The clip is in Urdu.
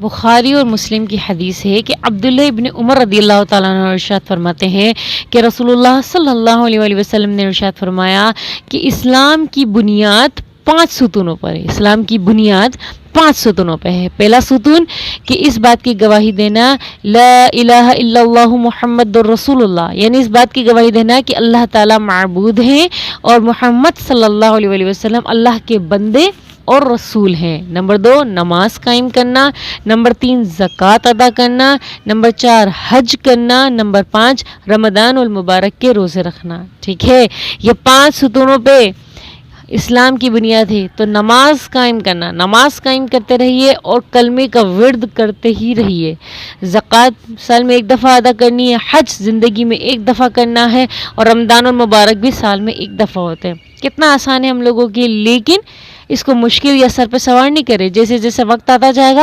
بخاری اور مسلم کی حدیث ہے کہ عبداللہ ابن عمر رضی اللہ تعالیٰ عنہ ارشاد فرماتے ہیں کہ رسول اللہ صلی اللہ علیہ وآلہ وسلم نے ارشاد فرمایا کہ اسلام کی بنیاد 5 ستونوں پر ہے. اسلام کی بنیاد 5 ستونوں پہ ہے. پہلا ستون کہ اس بات کی گواہی دینا لا الہ الا اللہ محمد رسول اللہ، یعنی اس بات کی گواہی دینا کہ اللہ تعالیٰ معبود ہیں اور محمد صلی اللہ علیہ وآلہ وسلم اللہ کے بندے اور رسول ہیں. نمبر 2 نماز قائم کرنا. نمبر 3 زکوٰۃ ادا کرنا. نمبر 4 حج کرنا. نمبر 5 رمضان المبارک کے روزے رکھنا. ٹھیک ہے، یہ 5 ستونوں پہ اسلام کی بنیاد ہے. تو نماز قائم کرنا، نماز قائم کرتے رہیے اور کلمے کا ورد کرتے ہی رہیے. زکوٰۃ سال میں 1 دفعہ ادا کرنی ہے. حج زندگی میں 1 دفعہ کرنا ہے. اور رمضان المبارک بھی سال میں 1 دفعہ ہوتے ہیں. کتنا آسان ہے ہم لوگوں کے، لیکن اس کو مشکل یا سر پہ سوار نہیں کرے. جیسے جیسے وقت آتا جائے گا